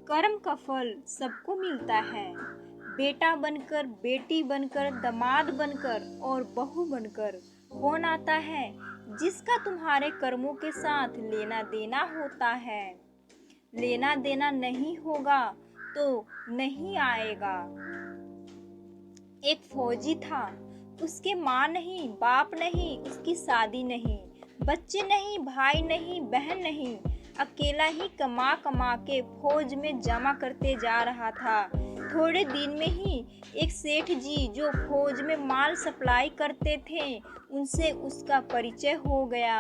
कर्म का फल सबको मिलता है। बेटा बनकर, बेटी बनकर, दामाद बनकर और बहू बनकर कौन आता है जिसका तुम्हारे कर्मों के साथ लेना देना होता है। लेना देना नहीं होगा तो नहीं आएगा। एक फौजी था, उसके माँ नहीं, बाप नहीं, उसकी शादी नहीं, बच्चे नहीं, भाई नहीं, बहन नहीं, अकेला ही कमा कमा के फौज में जमा करते जा रहा था। थोड़े दिन में ही एक सेठ जी जो फौज में माल सप्लाई करते थे, उनसे उसका परिचय हो गया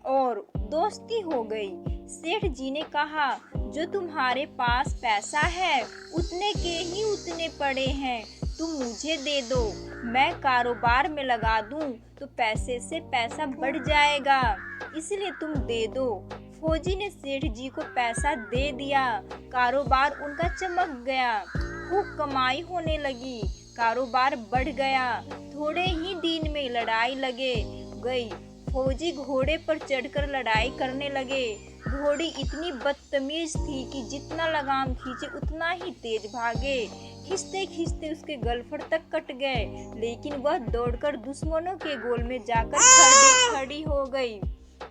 और दोस्ती हो गई। सेठ जी ने कहा, जो तुम्हारे पास पैसा है उतने के ही उतने पड़े हैं, तुम मुझे दे दो, मैं कारोबार में लगा दूं तो पैसे से पैसा बढ़ जाएगा, इसलिए तुम दे दो। फौजी ने सेठ जी को पैसा दे दिया। कारोबार उनका चमक गया, खूब कमाई होने लगी, कारोबार बढ़ गया। थोड़े ही दिन में लड़ाई लगे गई। फौजी घोड़े पर चढ़कर लड़ाई करने लगे। घोड़ी इतनी बदतमीज थी कि जितना लगाम खींचे उतना ही तेज भागे। खींचते खींचते उसके गलफड़ तक कट गए, लेकिन वह दौड़कर दुश्मनों के गोल में जाकर खड़ी हो गई।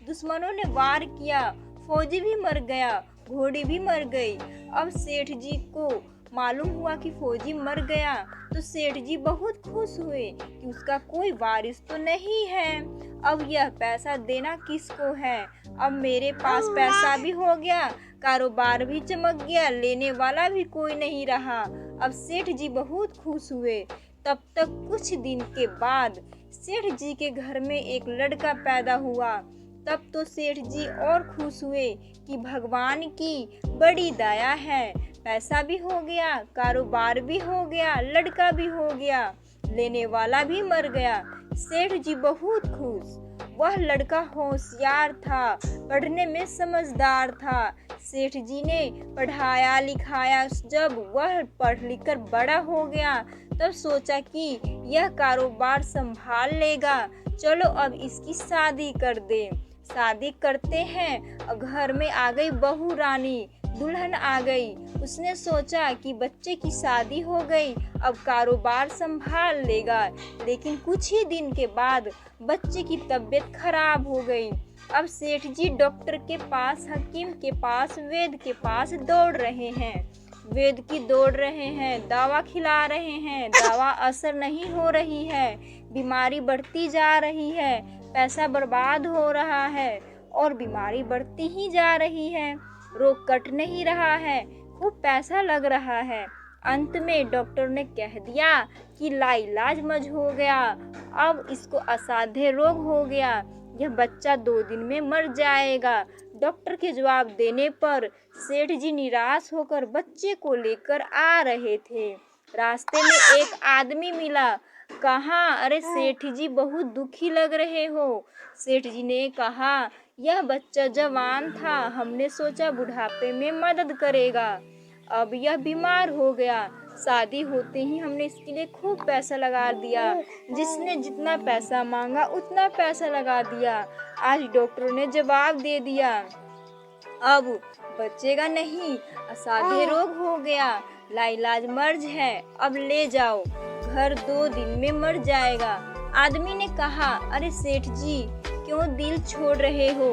दुश्मनों ने वार किया, फौजी भी मर गया, घोड़ी भी मर गई। अब सेठ जी को मालूम हुआ कि फौजी मर गया तो सेठ जी बहुत खुश हुए कि उसका कोई वारिस तो नहीं है। अब यह पैसा देना किसको है? अब मेरे पास पैसा भी हो गया, कारोबार भी चमक गया, लेने वाला भी कोई नहीं रहा। अब सेठ जी बहुत खुश हुए। तब तक कुछ दिन के बाद सेठ जी के घर में एक लड़का पैदा हुआ। तब तो सेठ जी और खुश हुए कि भगवान की बड़ी दया है, पैसा भी हो गया, कारोबार भी हो गया, लड़का भी हो गया, लेने वाला भी मर गया। सेठ जी बहुत खुश। वह लड़का होशियार था, पढ़ने में समझदार था। सेठ जी ने पढ़ाया लिखाया। जब वह पढ़ लिख कर बड़ा हो गया तब सोचा कि यह कारोबार संभाल लेगा, चलो अब इसकी शादी कर दे। शादी करते हैं। घर में आ गई बहू रानी, दुल्हन आ गई। उसने सोचा कि बच्चे की शादी हो गई, अब कारोबार संभाल लेगा। लेकिन कुछ ही दिन के बाद बच्चे की तबीयत खराब हो गई। अब सेठ जी डॉक्टर के पास, हकीम के पास, वैद्य के पास दौड़ रहे हैं। वैद्य की दौड़ रहे हैं, दवा खिला रहे हैं, दवा असर नहीं हो रही है, बीमारी बढ़ती जा रही है, पैसा बर्बाद हो रहा है और बीमारी बढ़ती ही जा रही है, रोग कट नहीं रहा है, खूब पैसा लग रहा है। अंत में डॉक्टर ने कह दिया कि लाइलाज मज हो गया, अब इसको असाध्य रोग हो गया, यह बच्चा 2 दिन में मर जाएगा। डॉक्टर के जवाब देने पर सेठ जी निराश होकर बच्चे को लेकर आ रहे थे। रास्ते में एक आदमी मिला। कहा, अरे सेठ जी बहुत दुखी लग रहे हो। सेठ जी ने कहा, यह बच्चा जवान था, हमने सोचा बुढ़ापे में मदद करेगा, अब यह बीमार हो गया, शादी होते ही हमने इसके लिए खूब पैसा लगा दिया, जिसने जितना पैसा मांगा उतना पैसा लगा दिया। आज डॉक्टर ने जवाब दे दिया, अब बचेगा नहीं, असाध्य रोग हो गया, लाइलाज मर्ज है, अब ले जाओ, घर 2 दिन में मर जाएगा। आदमी ने कहा, अरे सेठ जी क्यों दिल छोड़ रहे हो,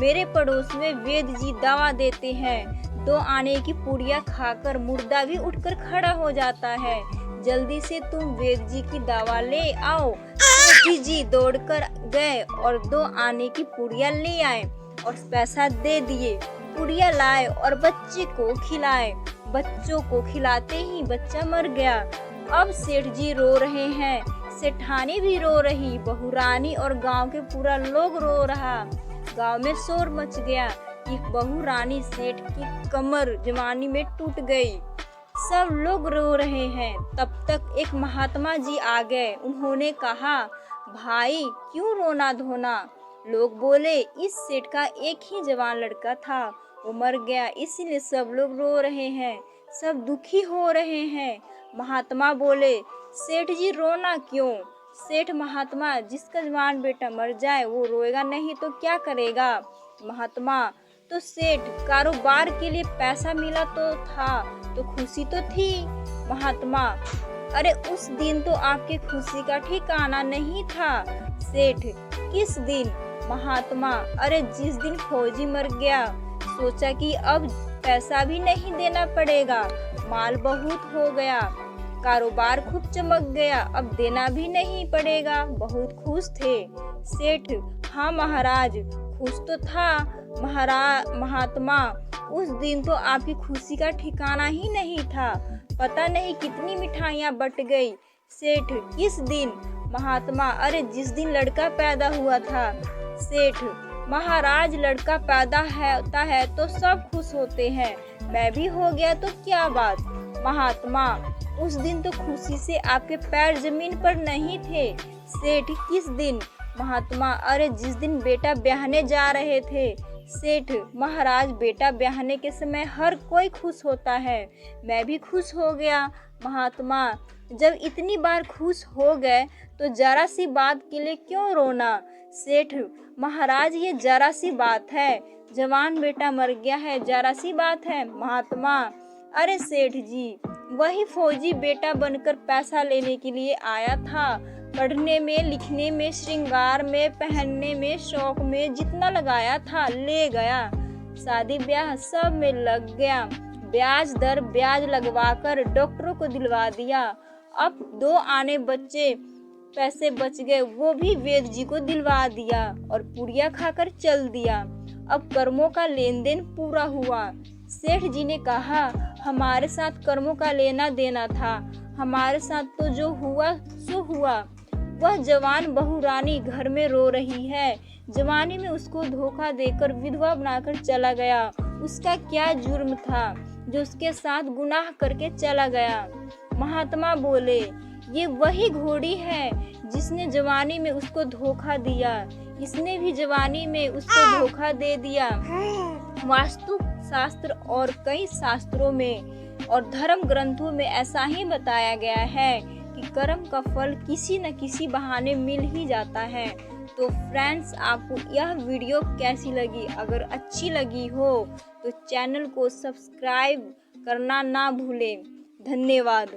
मेरे पड़ोस में वैद्य जी दवा देते हैं, 2 आने की पुड़िया खाकर मुर्दा भी उठकर खड़ा हो जाता है, जल्दी से तुम वैद्य जी की दवा ले आओ। सेठ जी दौड़कर गए और 2 आने की पुड़िया ले आए और पैसा दे दिए। पुड़िया लाए और बच्चे को खिलाए। बच्चों को खिलाते ही बच्चा मर गया। अब सेठ जी रो रहे हैं, सेठानी भी रो रही, बहू रानी और गांव के पूरा लोग रो रहा। गांव में शोर मच गया कि बहू रानी सेठ की कमर जवानी में टूट गई। सब लोग रो रहे हैं। तब तक एक महात्मा जी आ गए। उन्होंने कहा, भाई क्यों रोना धोना? लोग बोले, इस सेठ का एक ही जवान लड़का था, वो मर गया, इसीलिए सब लोग रो रहे हैं, सब दुखी हो रहे हैं। महात्मा बोले, सेठ जी रोना क्यों? सेठ महात्मा, जिसका जवान बेटा मर जाए वो रोएगा नहीं तो क्या करेगा? महात्मा, तो सेठ, कारोबार के लिए पैसा मिला तो था, तो खुशी तो थी। महात्मा, अरे उस दिन तो आपके खुशी का ठिकाना नहीं था। सेठ, किस दिन? महात्मा, अरे जिस दिन फौजी मर गया, सोचा कि अब पैसा भी नहीं देना पड़ेगा, माल बहुत हो गया, कारोबार खूब चमक गया, अब देना भी नहीं पड़ेगा, बहुत खुश थे। सेठ, हाँ महाराज, खुश तो था। महात्मा, उस दिन तो आपकी खुशी का ठिकाना ही नहीं था, पता नहीं कितनी मिठाइयाँ बट गई। सेठ, किस दिन? महात्मा, अरे जिस दिन लड़का पैदा हुआ था। सेठ, महाराज, लड़का पैदा होता है तो सब खुश होते हैं, मैं भी हो गया तो क्या बात। महात्मा, उस दिन तो खुशी से आपके पैर जमीन पर नहीं थे। सेठ, किस दिन? महात्मा, अरे जिस दिन बेटा ब्याहने जा रहे थे। सेठ, महाराज, बेटा ब्याहने के समय हर कोई खुश होता है, मैं भी खुश हो गया। महात्मा, जब इतनी बार खुश हो गए तो जरा सी बात के लिए क्यों रोना। सेठ, महाराज, ये जरा सी बात है, जवान बेटा मर गया है, जरा सी बात है। महात्मा, अरे सेठ जी, वही फौजी बेटा बनकर पैसा लेने के लिए आया था, पढ़ने में, लिखने में, श्रृंगार में, पहनने में, शौक में जितना लगाया था ले गया, शादी ब्याह सब में लग गया, ब्याज दर ब्याज लगवाकर डॉक्टरों को दिलवा दिया, अब 2 आने बच्चे पैसे बच गए, वो भी वेद जी को दिलवा दिया और पुड़िया खाकर चल दिया, अब कर्मों का लेन देन पूरा हुआ। सेठ जी ने कहा, हमारे साथ कर्मों का लेना देना था, हमारे साथ तो जो हुआ सो हुआ। वह जवान बहू रानी घर में रो रही है, जवानी में उसको धोखा देकर विधवा बनाकर चला गया, उसका क्या जुर्म था जो उसके साथ गुनाह करके चला गया। महात्मा बोले, ये वही घोड़ी है जिसने जवानी में उसको धोखा दिया, इसने भी जवानी में उसको धोखा दे दिया। वास्तु शास्त्र और कई शास्त्रों में और धर्म ग्रंथों में ऐसा ही बताया गया है कि कर्म का फल किसी न किसी बहाने मिल ही जाता है। तो फ्रेंड्स, आपको यह वीडियो कैसी लगी? अगर अच्छी लगी हो तो चैनल को सब्सक्राइब करना ना भूलें। धन्यवाद।